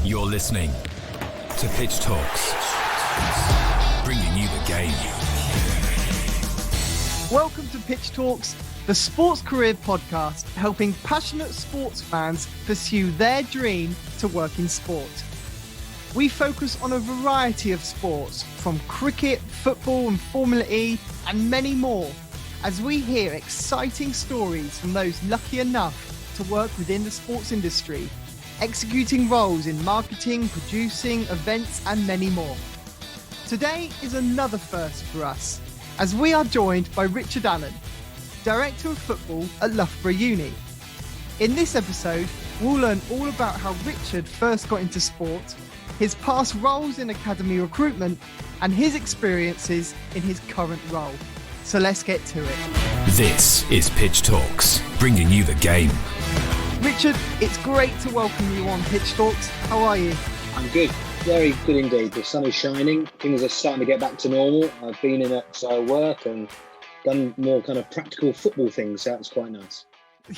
You're listening to Pitch Talks, bringing you the game. Welcome to Pitch Talks, the sports career podcast, helping passionate sports fans pursue their dream to work in sport. We focus on a variety of sports, from cricket, football and Formula E, and many more, as we hear exciting stories from those lucky enough to work within the sports industry, executing roles in marketing, producing, events, and many more. Today is another first for us, as we are joined by Richard Allen, Director of Football at Loughborough Uni. In this episode, we'll learn all about how Richard first got into sport, his past roles in academy recruitment, and his experiences in his current role. So let's get to it. This is Pitch Talks, bringing you the game. Richard, it's great to welcome you on Pitch Talks. How are you? I'm good. Very good indeed. The sun is shining. Things are starting to get back to normal. I've been in at work and done more kind of practical football things. So that's quite nice.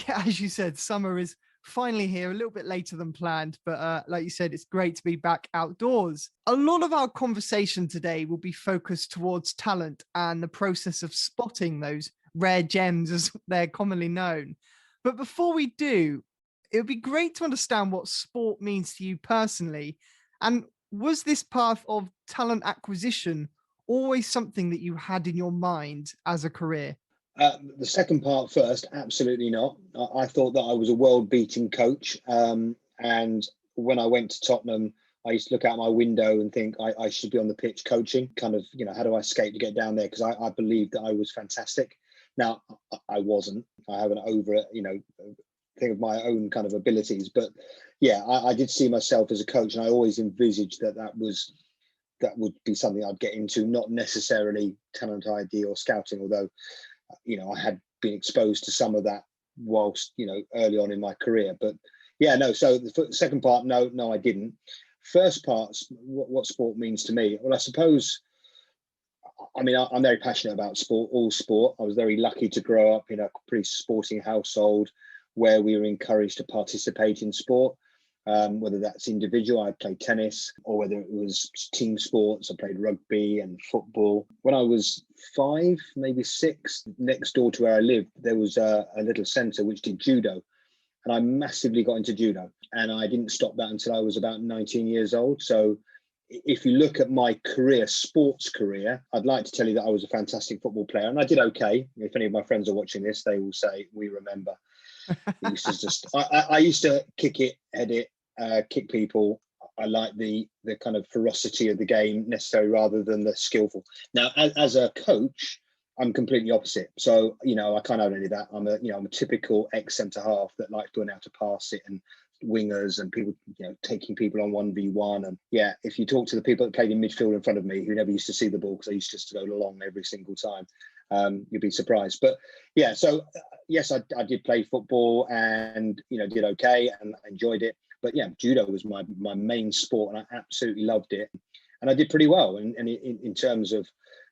Yeah, as you said, summer is finally here, a little bit later than planned. But like you said, it's great to be back outdoors. A lot of our conversation today will be focused towards talent and the process of spotting those rare gems, as they're commonly known. But before we do, it would be great to understand what sport means to you personally. And was this path of talent acquisition always something that you had in your mind as a career? The second part first, absolutely not. I thought that I was a world-beating coach. And when I went to Tottenham, I used to look out my window and think I should be on the pitch coaching, kind of, how do I skate to get down there? Because I believed that I was fantastic. Now, I wasn't. I have an thing of my own kind of abilities. But yeah, I did see myself as a coach, and I always envisaged that would be something I'd get into, not necessarily talent ID or scouting, although, I had been exposed to some of that whilst, early on in my career. But yeah, no, so the second part, no, I didn't. First part, what sport means to me. Well, I suppose, I'm very passionate about sport, all sport. I was very lucky to grow up in a pretty sporting household where we were encouraged to participate in sport, whether that's individual, I played tennis, or whether it was team sports, I played rugby and football. When I was 5, maybe 6, next door to where I lived, there was a little centre which did judo. And I massively got into judo. And I didn't stop that until I was about 19 years old. So if you look at my career, sports career, I'd like to tell you that I was a fantastic football player, and I did okay. If any of my friends are watching this, they will say, we remember. I used to kick it, head it, kick people. I like the kind of ferocity of the game necessary rather than the skillful. Now, as a coach, I'm completely opposite. So, I can't have any of that. I'm a typical ex-centre half that likes going out to pass it, and wingers and people, taking people on 1v1. And yeah, if you talk to the people that played in midfield in front of me who never used to see the ball because I used just to go along every single time, you'd be surprised. But yeah, so yes, I did play football and, did okay and enjoyed it. But yeah, judo was my main sport, and I absolutely loved it. And I did pretty well. And in terms of,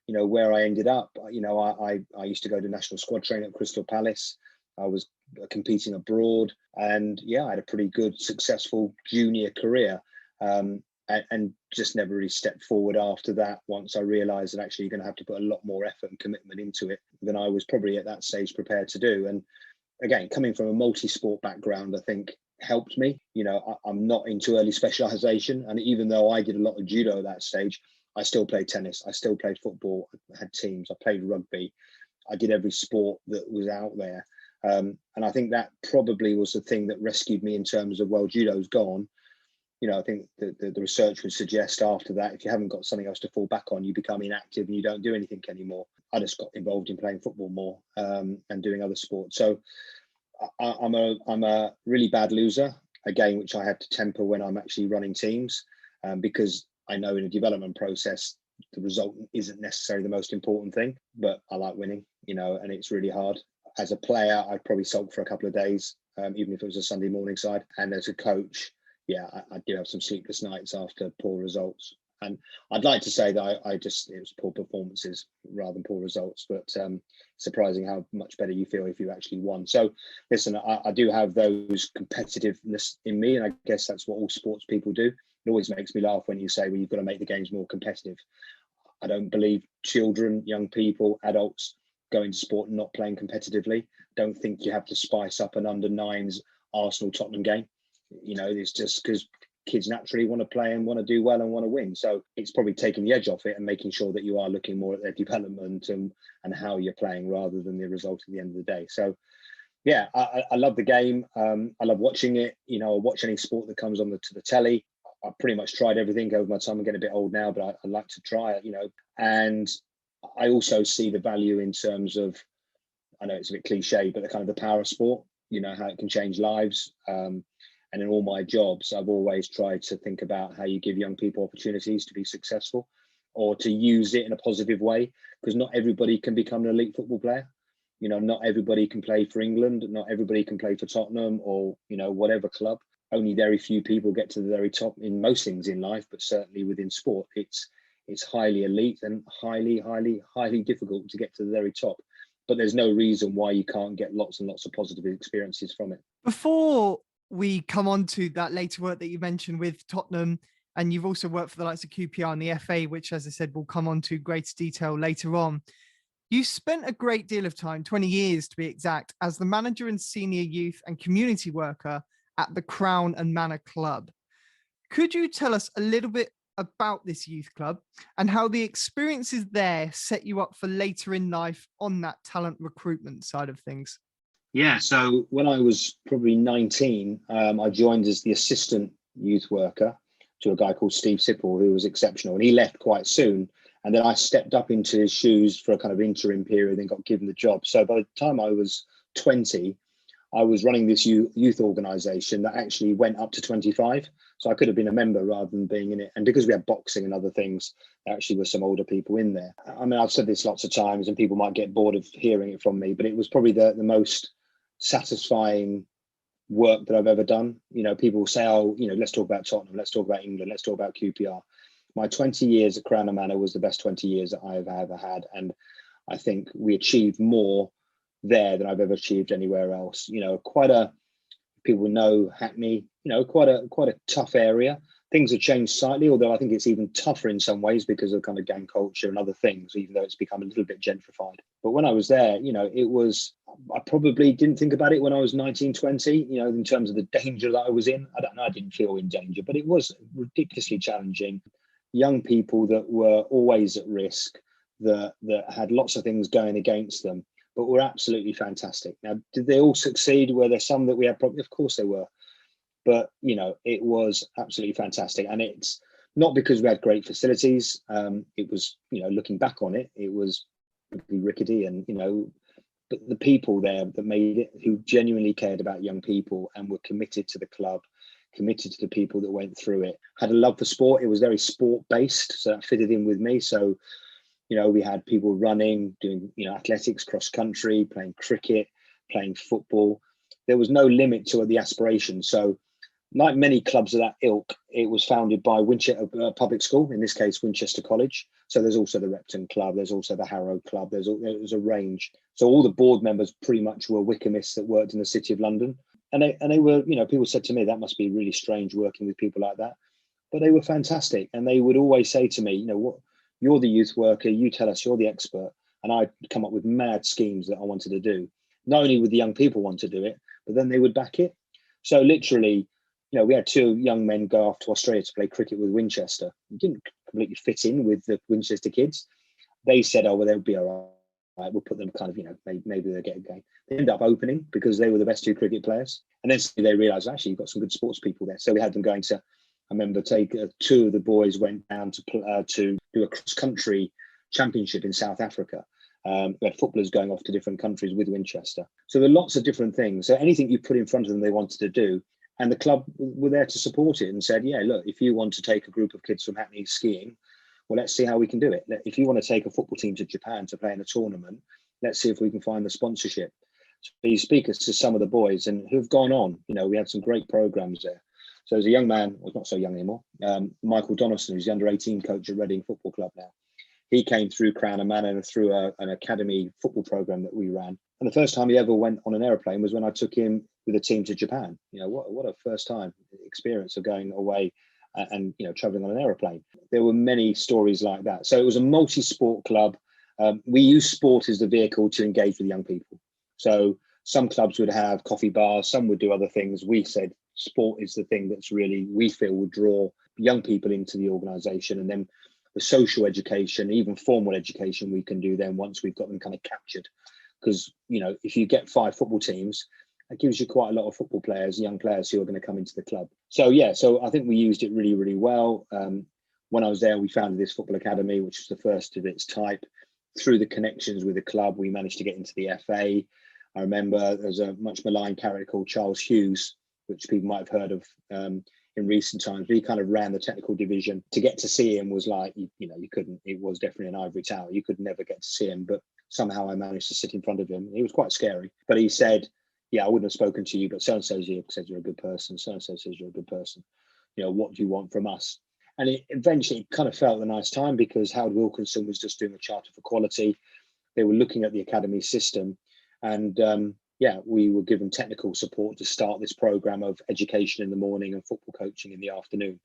where I ended up, I used to go to national squad training at Crystal Palace. I was competing abroad, and yeah, I had a pretty good, successful junior career, and just never really stepped forward after that. Once I realised that actually you're going to have to put a lot more effort and commitment into it than I was probably at that stage prepared to do. And again, coming from a multi-sport background, I think helped me. I'm not into early specialisation, and even though I did a lot of judo at that stage, I still played tennis, I still played football, I had teams, I played rugby, I did every sport that was out there. And I think that probably was the thing that rescued me in terms of, well, judo's gone. I think the research would suggest after that, if you haven't got something else to fall back on, you become inactive and you don't do anything anymore. I just got involved in playing football more and doing other sports. So I'm a really bad loser, a game which I have to temper when I'm actually running teams, because I know in a development process, the result isn't necessarily the most important thing, but I like winning, and it's really hard. As a player, I'd probably sulk for a couple of days, even if it was a Sunday morning side. And as a coach, yeah, I did have some sleepless nights after poor results. And I'd like to say that it was poor performances rather than poor results, but surprising how much better you feel if you actually won. So listen, I do have those competitiveness in me, and I guess that's what all sports people do. It always makes me laugh when you say, well, you've got to make the games more competitive. I don't believe children, young people, adults going to sport and not playing competitively. Don't think you have to spice up an under nines Arsenal Tottenham game. It's just because kids naturally want to play and want to do well and want to win. So it's probably taking the edge off it and making sure that you are looking more at their development and how you're playing rather than the result at the end of the day. So yeah, I love the game. I love watching it. I watch any sport that comes on to the telly. I've pretty much tried everything over my time. I'm getting a bit old now, but I like to try it, and I also see the value in terms of, I know it's a bit cliche, but the kind of the power of sport, how it can change lives. And in all my jobs, I've always tried to think about how you give young people opportunities to be successful or to use it in a positive way, because not everybody can become an elite football player. Not everybody can play for England. Not everybody can play for Tottenham or, whatever club. Only very few people get to the very top in most things in life, but certainly within sport, it's highly elite and highly, highly, highly difficult to get to the very top. But there's no reason why you can't get lots and lots of positive experiences from it. Before we come on to that later work that you mentioned with Tottenham, and you've also worked for the likes of QPR and the FA, which, as I said, we'll come on to greater detail later on. You spent a great deal of time, 20 years to be exact, as the manager and senior youth and community worker at the Crown and Manor Club. Could you tell us a little bit about this youth club and how the experiences there set you up for later in life on that talent recruitment side of things? Yeah, so when I was probably 19, I joined as the assistant youth worker to a guy called Steve Sipple, who was exceptional, and he left quite soon. And then I stepped up into his shoes for a kind of interim period and got given the job. So by the time I was 20, I was running this youth organisation that actually went up to 25. So I could have been a member rather than being in it. And because we had boxing and other things, there actually were some older people in there. I mean, I've said this lots of times and people might get bored of hearing it from me, but it was probably the most satisfying work that I've ever done. People say, oh, let's talk about Tottenham, let's talk about England, let's talk about QPR. My 20 years at Crown and Manor was the best 20 years that I've ever had. And I think we achieved more there than I've ever achieved anywhere else. People know Hackney, quite a tough area. Things have changed slightly, although I think it's even tougher in some ways because of kind of gang culture and other things, even though it's become a little bit gentrified. But when I was there, I probably didn't think about it when I was 19, 20, in terms of the danger that I was in. I don't know, I didn't feel in danger, but it was ridiculously challenging. Young people that were always at risk, that had lots of things going against them, but were absolutely fantastic. Now, did they all succeed? Were there some that we had problems? Of course they were. But, it was absolutely fantastic. And it's not because we had great facilities. It was, looking back on it, it was pretty rickety and, but the people there that made it, who genuinely cared about young people and were committed to the club, committed to the people that went through it, had a love for sport. It was very sport based, so that fitted in with me. So, we had people running, doing, athletics, cross country, playing cricket, playing football. There was no limit to the aspiration. So like many clubs of that ilk, it was founded by Winchester Public School, in this case, Winchester College. So there's also the Repton Club, there's also the Harrow Club, there was a range. So all the board members pretty much were Wickhamists that worked in the City of London. And they were, people said to me, that must be really strange working with people like that. But they were fantastic. And they would always say to me, what, you're the youth worker, you tell us, you're the expert. And I'd come up with mad schemes that I wanted to do. Not only would the young people want to do it, but then they would back it. So literally, we had two young men go off to Australia to play cricket with Winchester. It didn't completely fit in with the Winchester kids. They said, oh, well, they'll be all right. We'll put them kind of, maybe they'll get a game. They ended up opening because they were the best two cricket players. And then they realised, actually, you've got some good sports people there. So we had them going to, I remember two of the boys went down to do a cross-country championship in South Africa. We had footballers going off to different countries with Winchester. So there are lots of different things. So anything you put in front of them they wanted to do, and the club were there to support it and said, yeah, look, if you want to take a group of kids from Hackney skiing, well, let's see how we can do it. If you want to take a football team to Japan to play in a tournament, let's see if we can find the sponsorship. So you speak to some of the boys and who've gone on, we had some great programs there. So there's a young man, well, not so young anymore, Michael Donaldson, who's the under-18 coach at Reading Football Club now. He came through Crown and Manor and through an academy football program that we ran. And the first time he ever went on an aeroplane was when I took him with a team to Japan. What a first time experience of going away and traveling on an aeroplane. There were many stories like that. So it was a multi-sport club. We use sport as the vehicle to engage with young people. So some clubs would have coffee bars, some would do other things. We said sport is the thing that's really, we feel, would draw young people into the organisation. And then the social education, even formal education, we can do then once we've got them kind of captured. Because, if you get 5 football teams, that gives you quite a lot of football players, young players who are going to come into the club. So I think we used it really, really well. When I was there, we founded this football academy, which was the first of its type. Through the connections with the club, we managed to get into the FA. I remember there's a much maligned character called Charles Hughes, which people might have heard of in recent times. He kind of ran the technical division. To get to see him was like, you couldn't, it was definitely an ivory tower. You could never get to see him, but somehow I managed to sit in front of him. He was quite scary, but he said, I wouldn't have spoken to you, but so-and-so says you're a good person. So-and-so says you're a good person. What do you want from us? And it eventually kind of felt a nice time because Howard Wilkinson was just doing a Charter for Quality. They were looking at the academy system. And we were given technical support to start this program of education in the morning and football coaching in the afternoon.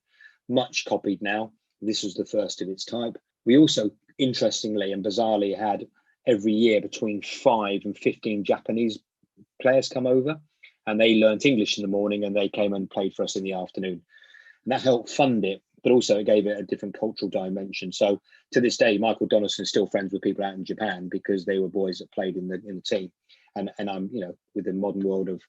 Much copied now. This was the first of its type. We also, interestingly and bizarrely, had every year between 5 and 15 Japanese players come over, and they learnt English in the morning and they came and played for us in the afternoon. And that helped fund it, but also it gave it a different cultural dimension. So to this day, Michael Donaldson is still friends with people out in Japan because they were boys that played in the team. And I'm, with the modern world of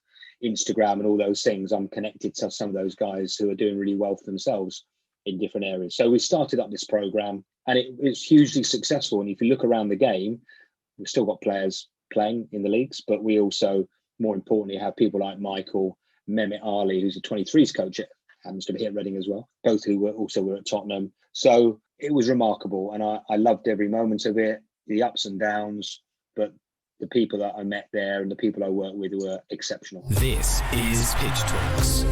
Instagram and all those things, I'm connected to some of those guys who are doing really well for themselves in different areas. So we started up this program and it's hugely successful. And if you look around the game, we've still got players playing in the leagues, but we also, more importantly, have people like Michael, Mehmet Ali, who's a 23s coach, happens to be at Reading as well, both who were at Tottenham. So it was remarkable. And I loved every moment of it, the ups and downs, but the people that I met there and the people I worked with were exceptional. This is Pitch Talks.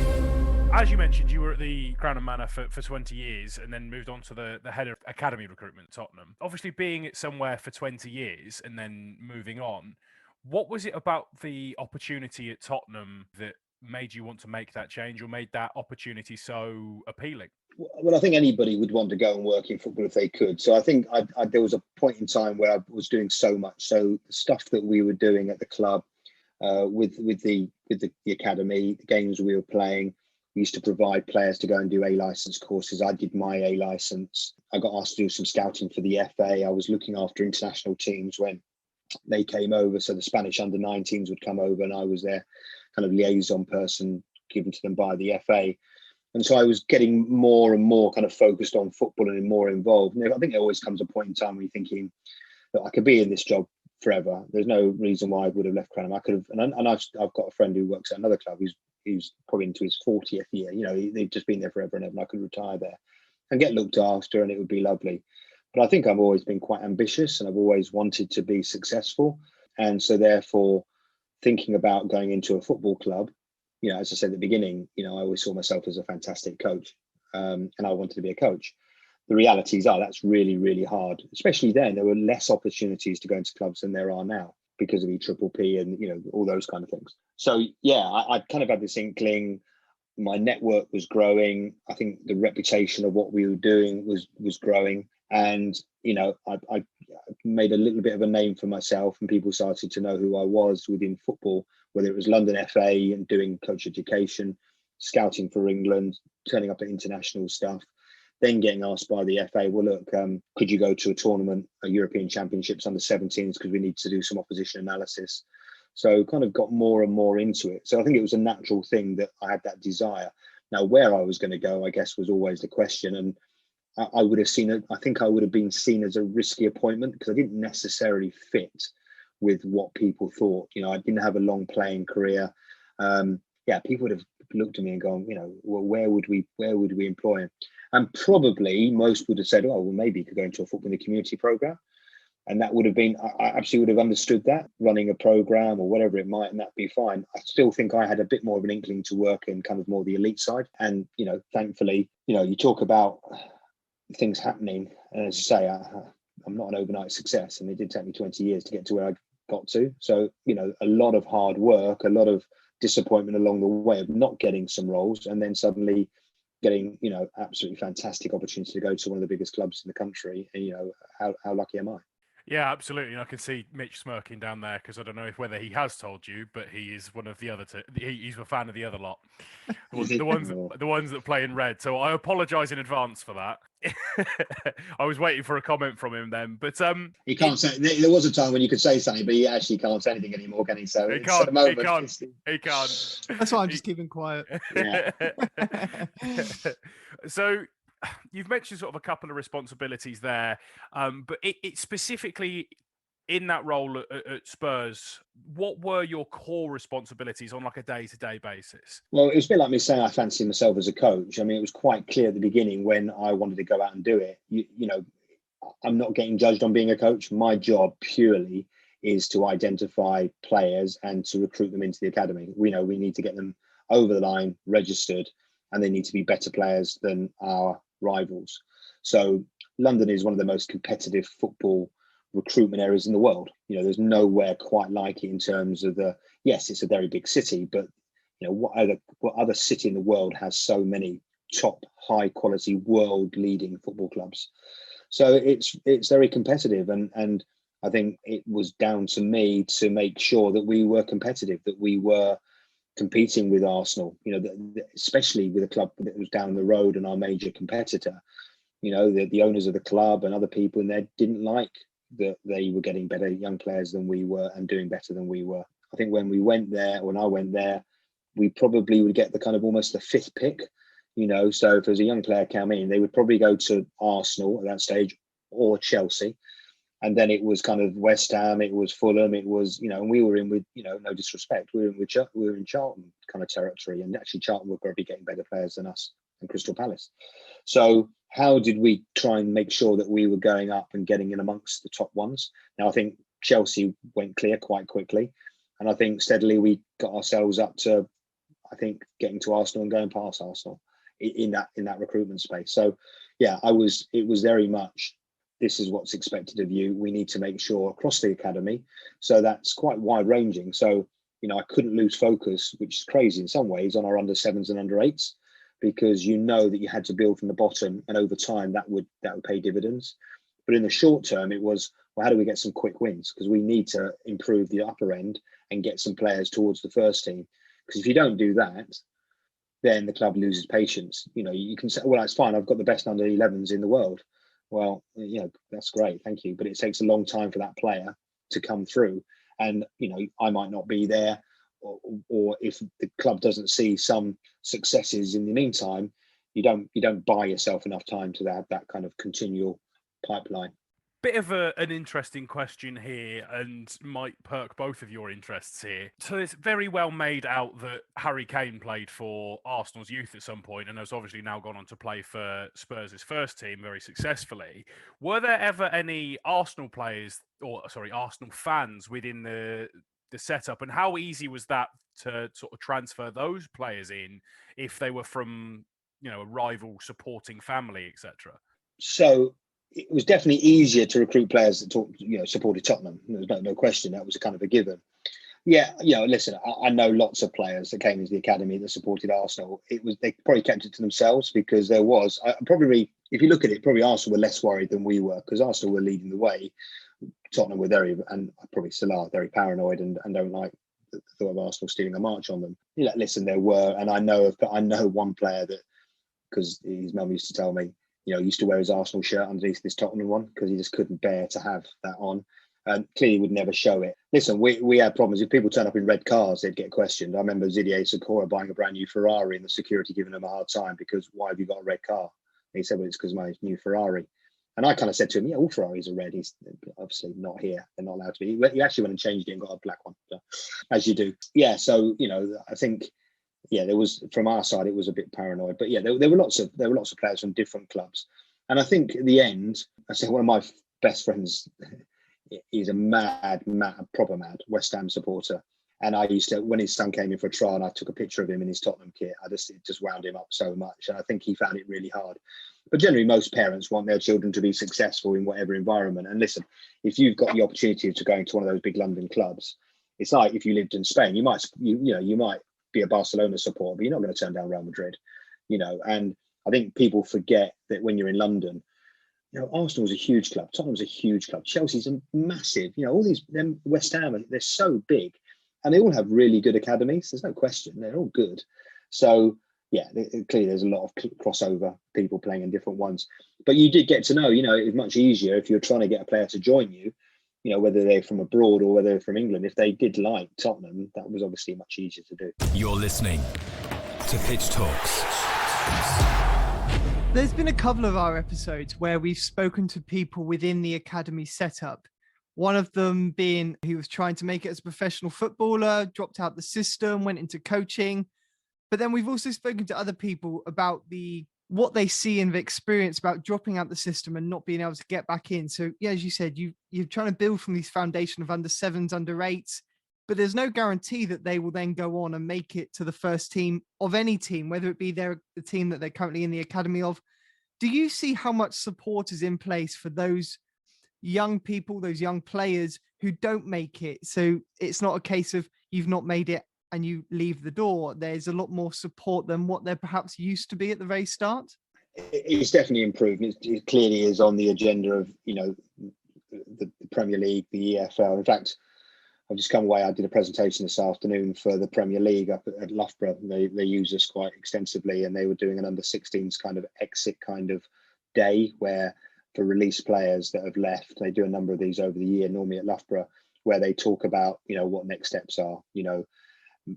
As you mentioned, you were at the Crown and Manor for 20 years and then moved on to the head of academy recruitment at Tottenham. Obviously, being at somewhere for 20 years and then moving on, what was it about the opportunity at Tottenham that made you want to make that change or made that opportunity so appealing? Well, I think anybody would want to go and work in football if they could. So I think there was a point in time where I was doing so much. So the stuff that we were doing at the club, with the academy, the games we were playing, we used to provide players to go and do A-licence courses. I did my A-licence. I got asked to do some scouting for the FA. I was looking after international teams when they came over. So the Spanish under-19s would come over and I was their kind of liaison person given to them by the FA. And so I was getting more and more kind of focused on football and more involved. And I think there always comes a point in time when you're thinking that I could be in this job forever. There's no reason why I would have left Crown. I could have, and I've got a friend who works at another club who's probably into his 40th year. They've just been there forever and ever. And I could retire there and get looked after, and it would be lovely. But I think I've always been quite ambitious, and I've always wanted to be successful. And so therefore, thinking about going into a football club, as I said at the beginning, I always saw myself as a fantastic coach, and I wanted to be a coach. The realities are that's really, really hard, especially then. There were less opportunities to go into clubs than there are now because of EPPP and, all those kind of things. So, I kind of had this inkling. My network was growing. I think the reputation of what we were doing was growing. And, I made a little bit of a name for myself and people started to know who I was within football, whether it was London FA and doing coach education, scouting for England, turning up at international stuff, then getting asked by the FA, well, look, could you go to a tournament, a European Championships under 17s, because we need to do some opposition analysis. So kind of got more and more into it. So I think it was a natural thing that I had that desire. Now, where I was going to go, I guess, was always the question. And I would have seen it. I think I would have been seen as a risky appointment because I didn't necessarily fit with what people thought. I didn't have a long playing career. People would have looked at me and gone, well, where would we employ him? And probably most would have said, oh, well, maybe you could go into a football in the community program. And that would have been, I absolutely would have understood that, running a program or whatever it might, and that'd be fine. I still think I had a bit more of an inkling to work in kind of more the elite side. And, thankfully, you talk about things happening. And as I say, I'm not an overnight success. And it did take me 20 years to get to where I got to. So, a lot of hard work, a lot of disappointment along the way of not getting some roles, and then suddenly getting, absolutely fantastic opportunity to go to one of the biggest clubs in the country. And, how lucky am I? Yeah, absolutely. And I can see Mitch smirking down there because I don't know whether he has told you, but he is one of the other two. He's a fan of the other lot, the ones that play in red. So I apologise in advance for that. I was waiting for a comment from him then, but he can't say. There was a time when you could say something, but he actually can't say anything anymore, can he? So he can't. He can't. That's why I'm just keeping quiet. Yeah. So you've mentioned sort of a couple of responsibilities there, but it specifically in that role at Spurs, what were your core responsibilities on like a day-to-day basis? Well, it was a bit like me saying I fancy myself as a coach. I mean, it was quite clear at the beginning when I wanted to go out and do it. I'm not getting judged on being a coach. My job purely is to identify players and to recruit them into the academy. We know we need to get them over the line, registered, and they need to be better players than our rivals. So London is one of the most competitive football recruitment areas in the world. There's nowhere quite like it in terms of yes, it's a very big city, but what other city in the world has so many top high quality world leading football clubs? So it's very competitive, and I think it was down to me to make sure that we were competitive, that we were competing with Arsenal, especially with a club that was down the road and our major competitor. The owners of the club and other people in there didn't like that they were getting better young players than we were and doing better than we were. I think when I went there, we probably would get the kind of almost the fifth pick, so if there's a young player come in, they would probably go to Arsenal at that stage or Chelsea. And then it was kind of West Ham, it was Fulham, it was, and we were in with, no disrespect, we were in Charlton kind of territory, and actually Charlton were probably getting better players than us and Crystal Palace. So how did we try and make sure that we were going up and getting in amongst the top ones? Now, I think Chelsea went clear quite quickly. And I think steadily we got ourselves up to, I think, getting to Arsenal and going past Arsenal in that recruitment space. So, yeah, it was very much, this is what's expected of you. We need to make sure across the academy. So that's quite wide ranging. So, I couldn't lose focus, which is crazy in some ways, on our under sevens and under eights, because that you had to build from the bottom, and over time that would pay dividends. But in the short term, it was, well, how do we get some quick wins? Because we need to improve the upper end and get some players towards the first team. Because if you don't do that, then the club loses patience. You can say, well, that's fine, I've got the best under 11s in the world. Well, that's great, thank you. But it takes a long time for that player to come through. And, I might not be there, or if the club doesn't see some successes in the meantime, you don't buy yourself enough time to have that kind of continual pipeline. Bit of an interesting question here, and might perk both of your interests here. So it's very well made out that Harry Kane played for Arsenal's youth at some point, and has obviously now gone on to play for Spurs' first team very successfully. Were there ever any Arsenal fans within the setup, and how easy was that to sort of transfer those players in if they were from, a rival supporting family, etc.? So it was definitely easier to recruit players that supported Tottenham. There's no question. That was a kind of a given. Yeah, listen, I know lots of players that came into the academy that supported Arsenal. They probably kept it to themselves, because there was probably, if you look at it, probably Arsenal were less worried than we were, because Arsenal were leading the way. Tottenham were and probably still are, very paranoid and don't like the thought of Arsenal stealing a march on them. Listen, there were, and I know one player that, because his mum used to tell me, used to wear his Arsenal shirt underneath this Tottenham one because he just couldn't bear to have that on. And clearly would never show it. Listen, we had problems. If people turn up in red cars, they'd get questioned. I remember Didier Sikora buying a brand new Ferrari and the security giving him a hard time because, why have you got a red car? And he said, well, it's because my new Ferrari. And I kind of said to him, yeah, all Ferraris are red. He's obviously not here. They're not allowed to be. He actually went and changed it and got a black one, as you do. Yeah, so, I think, there was, from our side, it was a bit paranoid. But yeah, there were lots of players from different clubs. And I think at the end, I said one of my best friends, He's a proper mad West Ham supporter. And I used to, when his son came in for a trial and I took a picture of him in his Tottenham kit, it just wound him up so much. And I think he found it really hard. But generally, most parents want their children to be successful in whatever environment. And listen, if you've got the opportunity to go into one of those big London clubs, it's like if you lived in Spain, you might be a Barcelona supporter, but you're not going to turn down Real Madrid, And I think people forget that when you're in London, Arsenal's a huge club, Tottenham's a huge club, Chelsea's a massive, all these, them West Ham, they're so big. And they all have really good academies. There's no question. They're all good. So, yeah, clearly there's a lot of crossover, people playing in different ones. But you did get to know, it's much easier if you're trying to get a player to join you, whether they're from abroad or whether they're from England. If they did like Tottenham, that was obviously much easier to do. You're listening to Pitch Talks. There's been a couple of our episodes where we've spoken to people within the academy setup. One of them being he was trying to make it as a professional footballer, dropped out the system, went into coaching. But then we've also spoken to other people about what they see and the experience about dropping out the system and not being able to get back in. So, yeah, as you said, you're trying to build from these foundation of under sevens, under eights, but there's no guarantee that they will then go on and make it to the first team of any team, whether it be the team that they're currently in the academy of. Do you see how much support is in place for those young people, those young players who don't make it? So it's not a case of you've not made it and you leave the door. There's a lot more support than what there perhaps used to be at the very start. It's definitely improved. It clearly is on the agenda of, the Premier League, the EFL. In fact, I've just come away. I did a presentation this afternoon for the Premier League up at Loughborough. They use us quite extensively, and they were doing an under-16s kind of exit kind of day where for released players that have left, they do a number of these over the year, normally at Loughborough, where they talk about, what next steps are,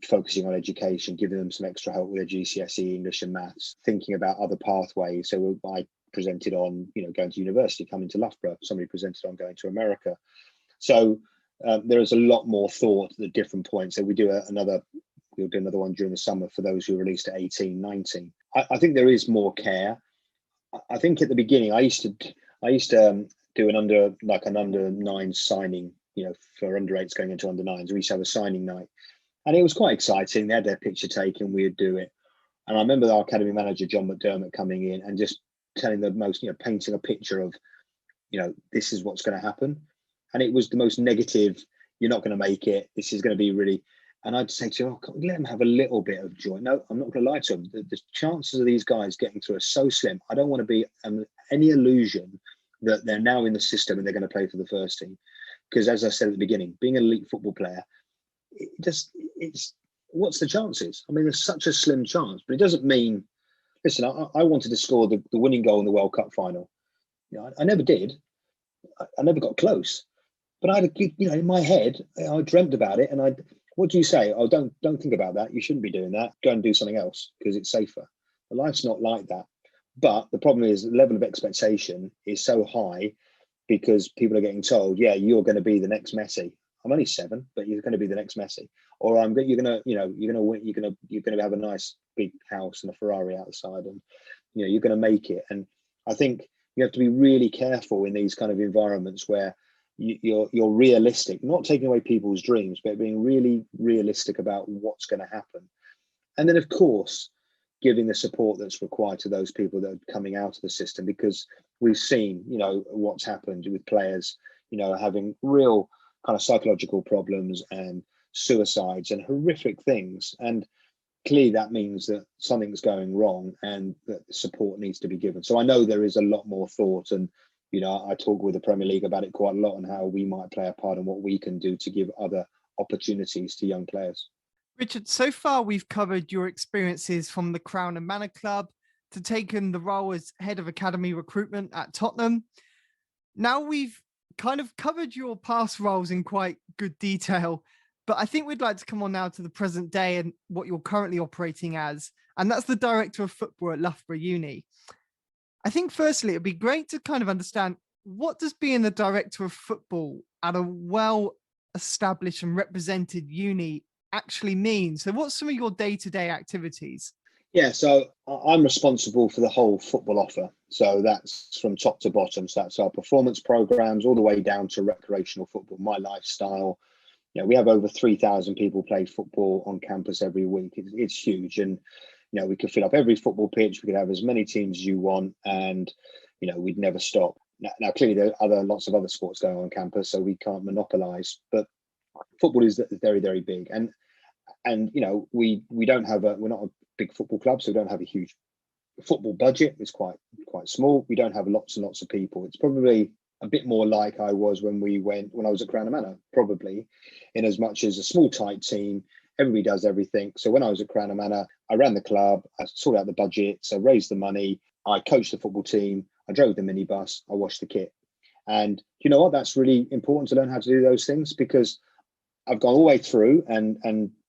focusing on education, giving them some extra help with their GCSE, English and maths, thinking about other pathways. So I presented on, going to university, coming to Loughborough. Somebody presented on going to America. So there is a lot more thought at the different points. So we'll do another one during the summer for those who are released at 18, 19. I think there is more care. I think at the beginning, I used to do an under 9 signing, for under 8s going into under 9s. We used to have a signing night, and it was quite exciting. They had their picture taken, we'd do it. And I remember our academy manager, John McDermott, coming in and just telling the most, painting a picture of, this is what's going to happen. And it was the most negative, you're not going to make it, this is going to be really. And I'd say to him, let them have a little bit of joy. No, I'm not going to lie to them. The chances of these guys getting through are so slim. I don't want to be any illusion that they're now in the system and they're going to play for the first team. Because as I said at the beginning, being an elite football player, what's the chances? I mean, there's such a slim chance, but it doesn't mean, listen, I wanted to score the winning goal in the World Cup final. I never did. I never got close. But I had in my head, I dreamt about it, and what do you say? Oh, don't think about that. You shouldn't be doing that. Go and do something else because it's safer. But life's not like that. But the problem is the level of expectation is so high because people are getting told, yeah, you're going to be the next Messi. I'm only 7, but you're going to be the next Messi. Or you're going to have a nice big house and a Ferrari outside, and you're going to make it. And I think you have to be really careful in these kind of environments where you're realistic, not taking away people's dreams, but being really realistic about what's going to happen. And then, of course, giving the support that's required to those people that are coming out of the system, because we've seen, what's happened with players, having real kind of psychological problems and suicides and horrific things. And clearly that means that something's going wrong and that support needs to be given. So I know there is a lot more thought, and I talk with the Premier League about it quite a lot and how we might play a part in what we can do to give other opportunities to young players. Richard, so far we've covered your experiences from the Crown and Manor Club to taking the role as head of academy recruitment at Tottenham. Now we've kind of covered your past roles in quite good detail, but I think we'd like to come on now to the present day and what you're currently operating as, and that's the director of football at Loughborough Uni. I think firstly, it'd be great to kind of understand, what does being the director of football at a well-established and represented uni actually mean? So what's some of your day-to-day activities? Yeah, so I'm responsible for the whole football offer. So that's from top to bottom. So that's our performance programs all the way down to recreational football, my lifestyle. We have over 3,000 people play football on campus every week. It's huge. And, we could fill up every football pitch. We could have as many teams as you want. And, we'd never stop. Now, clearly, there are lots of other sports going on campus, so we can't monopolize. But football is very, very big. And we don't have we're not a big football club, so we don't have a huge football budget. It's quite small. We don't have lots and lots of people. It's probably a bit more like I was when I was at Crown and Manor, probably, in as much as a small tight team. Everybody does everything. So when I was at Crown and Manor, I ran the club, I sorted out the budget, so raised the money, I coached the football team, I drove the minibus, I washed the kit. And you know what? That's really important to learn how to do those things, because I've gone all the way through and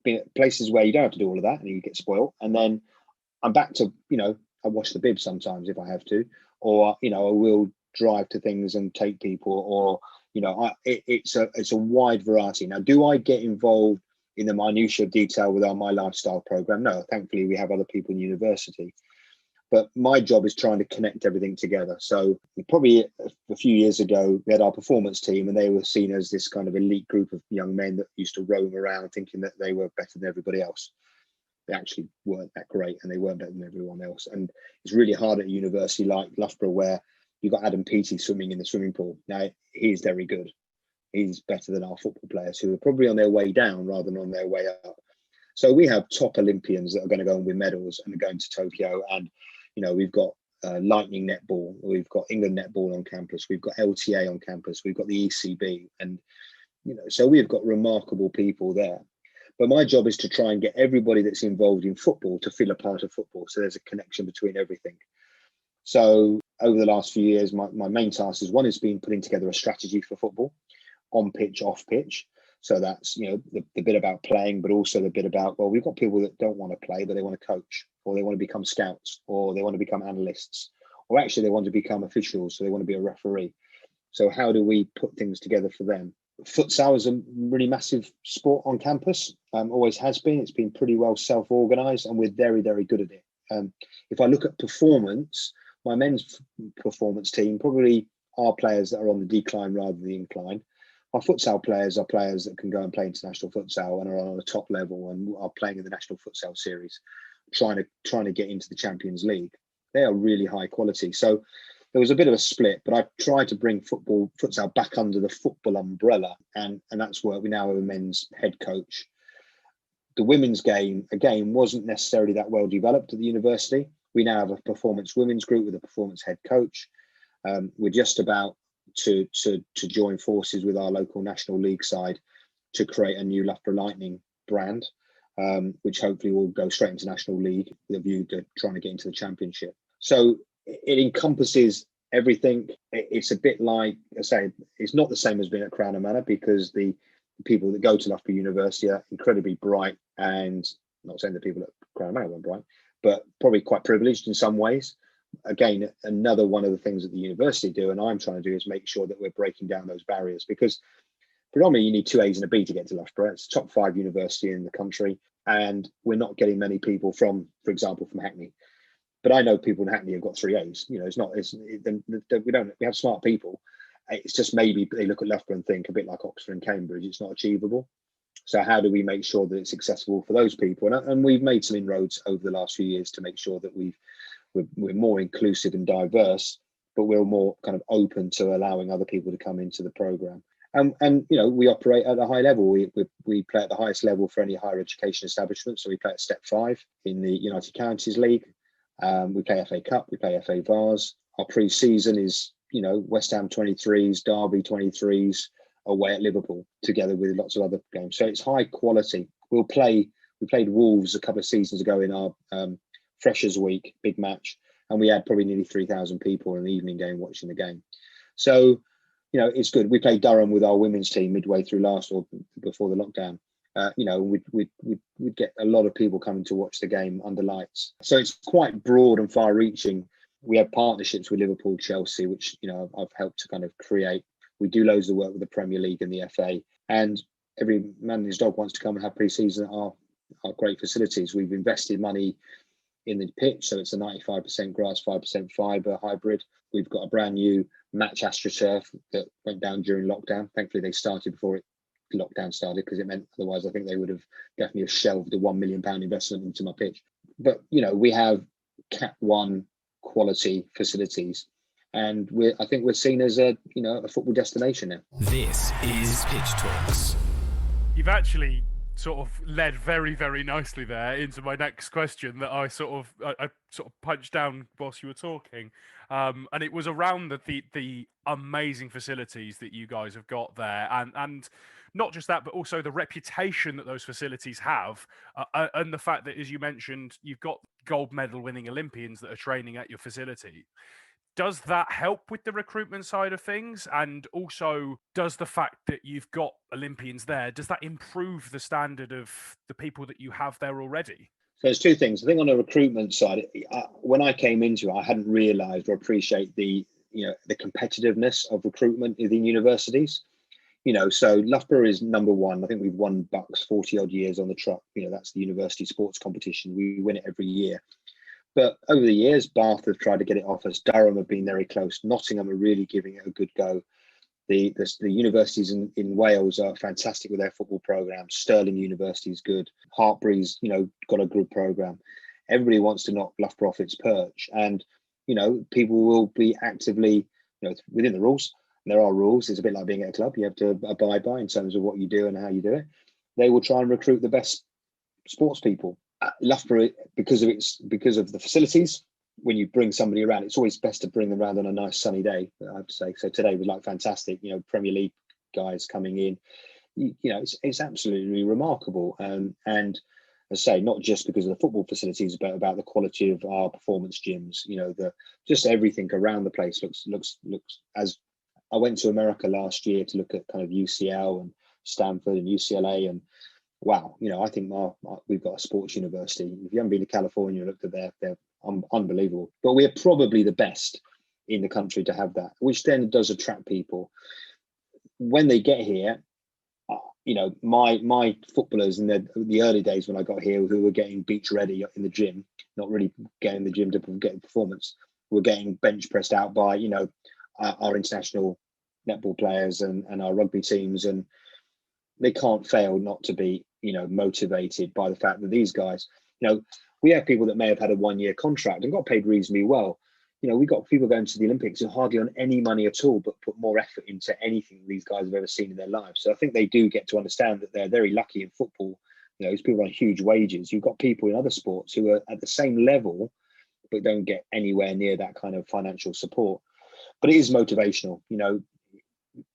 been at places where you don't have to do all of that and you get spoiled. And then I'm back to, I wash the bib sometimes if I have to, or, I will drive to things and take people, or, it's a wide variety. Now, do I get involved in the minutiae of detail with our My Lifestyle program? No, thankfully we have other people in university. But my job is trying to connect everything together. So probably a few years ago, we had our performance team, and they were seen as this kind of elite group of young men that used to roam around thinking that they were better than everybody else. They actually weren't that great, and they weren't better than everyone else. And it's really hard at a university like Loughborough, where you've got Adam Peaty swimming in the swimming pool. Now, he's very good. He's better than our football players, who are probably on their way down rather than on their way up. So we have top Olympians that are going to go and win medals and are going to Tokyo. And we've got Lightning netball, we've got England netball on campus, we've got LTA on campus, we've got the ECB, and so we've got remarkable people there. But my job is to try and get everybody that's involved in football to feel a part of football, so there's a connection between everything. So over the last few years, my main task is been putting together a strategy for football, on pitch, off pitch. So that's the bit about playing, but also the bit about, well, we've got people that don't want to play, but they want to coach, or they want to become scouts, or they want to become analysts, or actually they want to become officials, so they want to be a referee. So how do we put things together for them? Futsal is a really massive sport on campus, always has been. It's been pretty well self-organised, and we're very, very good at it. If I look at performance, my men's performance team probably are players that are on the decline rather than the incline. Our futsal players are players that can go and play international futsal and are on a top level and are playing in the national futsal series, trying to get into the Champions League. They are really high quality. So there was a bit of a split, but I tried to bring futsal back under the football umbrella, and that's where we now have a men's head coach. The women's game, again, wasn't necessarily that well developed at the university. We now have a performance women's group with a performance head coach. We're just about to join forces with our local National League side to create a new Loughborough Lightning brand, which hopefully will go straight into National League with a view to trying to get into the Championship. So it encompasses everything. It's a bit like, I say, it's not the same as being at Crown and Manor, because the people that go to Loughborough University are incredibly bright, and I'm not saying the people at Crown and Manor weren't bright, but probably quite privileged in some ways. Again, another one of the things that the university do, and I'm trying to do, is make sure that we're breaking down those barriers, because predominantly you need 2 A's and a B to get to Loughborough. It's a top 5 university in the country, and we're not getting many people from, for example, from Hackney. But I know people in Hackney have got 3 A's. We have smart people. It's just maybe they look at Loughborough and think, a bit like Oxford and Cambridge, it's not achievable. So how do we make sure that it's accessible for those people? And we've made some inroads over the last few years to make sure that we're more inclusive and diverse, but we're more kind of open to allowing other people to come into the program. And we operate at a high level. We play at the highest level for any higher education establishment. So we play at Step 5 in the United Counties League. We play FA Cup, we play FA Vars. Our pre-season is, West Ham 23s, Derby 23s, away at Liverpool, together with lots of other games. So it's high quality. We played Wolves a couple of seasons ago in our Freshers Week, big match, and we had probably nearly 3,000 people in the evening game watching the game. So, it's good. We played Durham with our women's team midway through before the lockdown. We'd get a lot of people coming to watch the game under lights. So it's quite broad and far-reaching. We have partnerships with Liverpool, Chelsea, which I've helped to kind of create. We do loads of work with the Premier League and the FA, and every man and his dog wants to come and have pre-season at our great facilities. We've invested money in the pitch. So it's a 95% grass, 5% fibre hybrid. We've got a brand new match AstroTurf that went down during lockdown. Thankfully, they started before lockdown started, because it meant otherwise I think they would have definitely shelved a £1 million investment into my pitch. But, we have Cat 1 quality facilities. And I think we're seen as a football destination now. This is Pitch Talks. You've actually sort of led very, very nicely there into my next question that I sort of punched down whilst you were talking, and it was around the amazing facilities that you guys have got there, and not just that, but also the reputation that those facilities have, and the fact that, as you mentioned, you've got gold medal winning Olympians that are training at your facility. Does that help with the recruitment side of things? And also, does the fact that you've got Olympians there, does that improve the standard of the people that you have there already? So there's two things. I think on the recruitment side, when I came into it, I hadn't realised or appreciate the competitiveness of recruitment within universities. So Loughborough is number one. I think we've won Bucks 40 odd years on the trot. That's the university sports competition. We win it every year. But over the years, Bath have tried to get it off us. Durham have been very close. Nottingham are really giving it a good go. The universities in Wales are fantastic with their football programme. Stirling University is good. Hartbury's, got a good programme. Everybody wants to knock Loughborough off its perch. And, people will be actively, within the rules. And there are rules. It's a bit like being at a club. You have to abide by in terms of what you do and how you do it. They will try and recruit the best sports people. Loughborough, because of the facilities, when you bring somebody around, it's always best to bring them around on a nice sunny day, I have to say. So today was fantastic, Premier League guys coming in, it's absolutely remarkable. And as I say, not just because of the football facilities, but about the quality of our performance gyms, just everything around the place looks as I went to America last year to look at kind of UCL and Stanford and UCLA, and wow, I think we've got a sports university. If you haven't been to California and looked at they're unbelievable. But we're probably the best in the country to have that, which then does attract people. When they get here, my footballers in the early days when I got here, who were getting beach ready in the gym, not really getting the gym to get performance, were getting bench pressed out by, our international netball players and our rugby teams, and they can't fail not to be, motivated by the fact that these guys, we have people that may have had a 1-year contract and got paid reasonably well. We got people going to the Olympics who hardly on any money at all, but put more effort into anything these guys have ever seen in their lives. So I think they do get to understand that they're very lucky in football. These people are on huge wages. You've got people in other sports who are at the same level, but don't get anywhere near that kind of financial support. But it is motivational,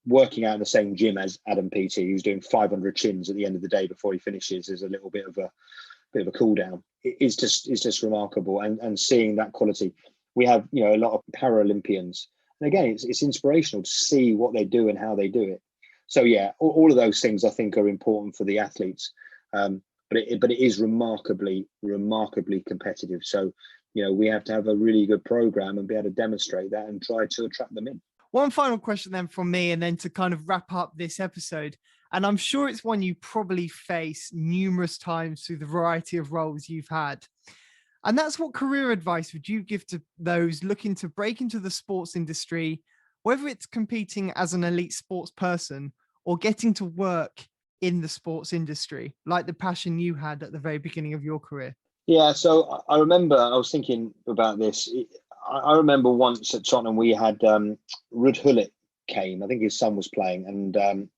working out in the same gym as Adam PT, who's doing 500 chins at the end of the day before he finishes, is a little bit of a cool down. It's just remarkable, and seeing that quality. We have a lot of Paralympians, and again, it's inspirational to see what they do and how they do it. So yeah, all of those things I think are important for the athletes, but it is remarkably competitive. So we have to have a really good program and be able to demonstrate that and try to attract them in. One final question then from me, and then to kind of wrap up this episode. And I'm sure it's one you probably face numerous times through the variety of roles you've had. And that's, what career advice would you give to those looking to break into the sports industry, whether it's competing as an elite sports person or getting to work in the sports industry, like the passion you had at the very beginning of your career? Yeah, so I remember, I was thinking about this. I remember once at Tottenham, we had Ruud Gullit came. I think his son was playing, and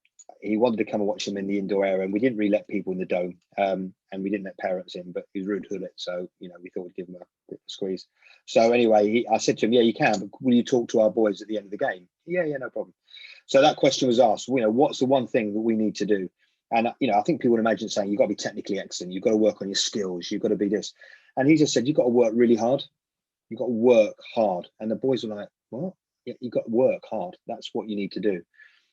he wanted to come and watch him in the indoor area. And we didn't really let people in the dome, and we didn't let parents in. But he was Ruud Gullit, so we thought we'd give him a bit of a squeeze. So anyway, I said to him, "Yeah, you can, but will you talk to our boys at the end of the game?" Yeah, no problem. So that question was asked. What's the one thing that we need to do? And I think people imagine saying you've got to be technically excellent, you've got to work on your skills, you've got to be this. And he just said, you've got to work really hard. You've got to work hard. And the boys were like, what? Yeah, you've got to work hard. That's what you need to do.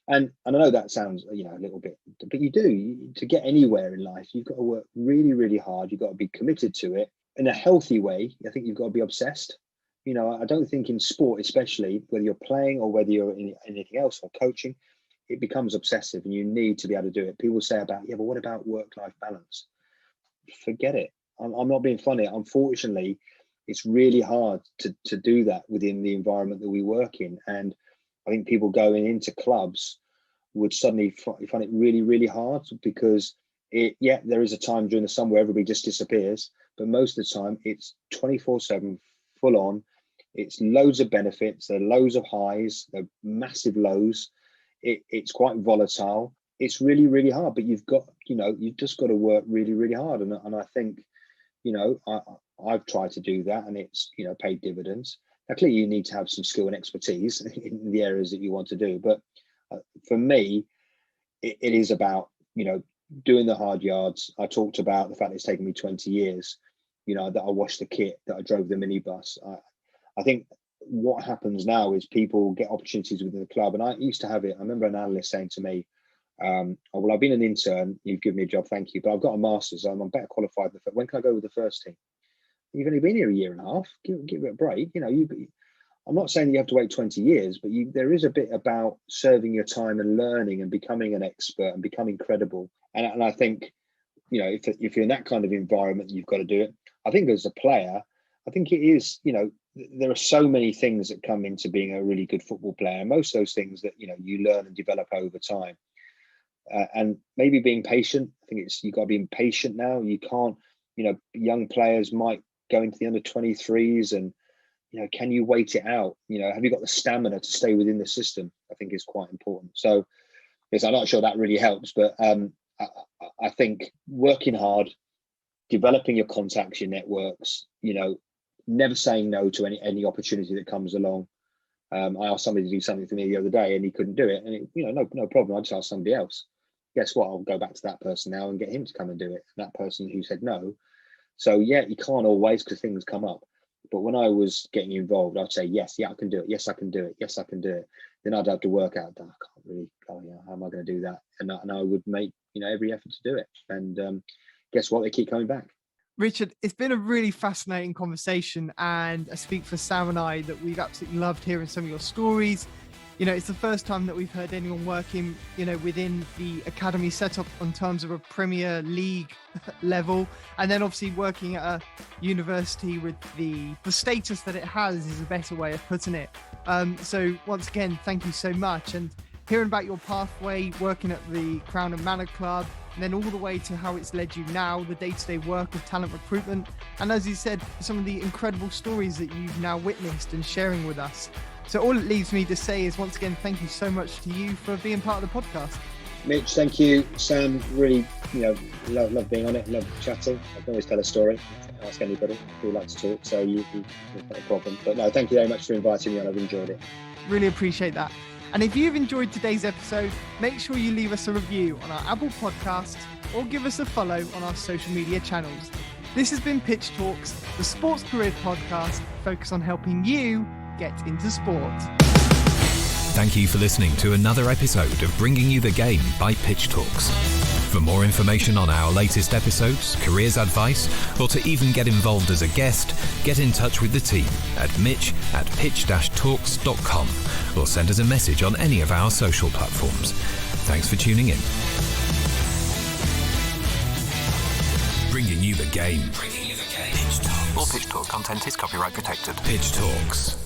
And I know that sounds, a little bit, but you do. To get anywhere in life, you've got to work really, really hard. You've got to be committed to it in a healthy way. I think you've got to be obsessed. I don't think in sport, especially, whether you're playing or whether you're in anything else or coaching, it becomes obsessive, and you need to be able to do it. People say about, yeah, but what about work-life balance? Forget it. I'm not being funny. Unfortunately, it's really hard to do that within the environment that we work in. And I think people going into clubs would suddenly find it really, really hard, because there is a time during the summer where everybody just disappears, but most of the time it's 24/7 full on. It's loads of benefits, there are loads of highs, there are massive lows. It's quite volatile. It's really, really hard, but you've just got to work really, really hard. And I think, I've tried to do that, and it's, paid dividends. Now, clearly you need to have some skill and expertise in the areas that you want to do. But for me, it is about, doing the hard yards. I talked about the fact it's taken me 20 years, that I washed the kit, that I drove the minibus. I think what happens now is people get opportunities within the club. And I used to have it. I remember an analyst saying to me, well, I've been an intern, you've given me a job, thank you, but I've got a master's, so I'm better qualified. When can I go with the first team? You've only been here a year and a half. Give it a break. I'm not saying you have to wait 20 years, but there is a bit about serving your time and learning and becoming an expert and becoming credible. And I think, if you're in that kind of environment, you've got to do it. I think as a player, I think it is, there are so many things that come into being a really good football player. And most of those things that, you learn and develop over time. And maybe being patient. I think you've got to be patient now. You can't, young players might go into the under 23s and, can you wait it out? Have you got the stamina to stay within the system? I think is quite important. So, yes, I'm not sure that really helps, but I think working hard, developing your contacts, your networks, never saying no to any opportunity that comes along. I asked somebody to do something for me the other day and he couldn't do it. And, no problem. I just asked somebody else. Guess what? I'll go back to that person now and get him to come and do it. And that person who said no. So, yeah, you can't always, because things come up. But when I was getting involved, I'd say, yes, I can do it. Yes, I can do it. Yes, I can do it. Then I'd have to work out, I can't really, how am I going to do that? And I would make, every effort to do it. And guess what? They keep coming back. Richard, it's been a really fascinating conversation, and I speak for Sam and I that we've absolutely loved hearing some of your stories. It's the first time that we've heard anyone working, within the academy setup in terms of a Premier League level, and then obviously working at a university with the status that it has is a better way of putting it. So once again, thank you so much. And hearing about your pathway, working at the Crown and Manor Club, and then all the way to how it's led you now, the day-to-day work of talent recruitment. And as you said, some of the incredible stories that you've now witnessed and sharing with us. So all it leaves me to say is, once again, thank you so much to you for being part of the podcast. Mitch, thank you. Sam, really, love being on it, love chatting. I can always tell a story, ask anybody who likes to talk, so you've got a problem. But no, thank you very much for inviting me on. I've enjoyed it. Really appreciate that. And if you've enjoyed today's episode, make sure you leave us a review on our Apple Podcast or give us a follow on our social media channels. This has been Pitch Talks, the sports career podcast focused on helping you get into sport. Thank you for listening to another episode of Bringing You the Game by Pitch Talks. For more information on our latest episodes, careers advice, or to even get involved as a guest, get in touch with the team at mitch@pitch-talks.com or send us a message on any of our social platforms. Thanks for tuning in. Bringing you the game. Pitch Talks. All Pitch Talk content is copyright protected. Pitch Talks.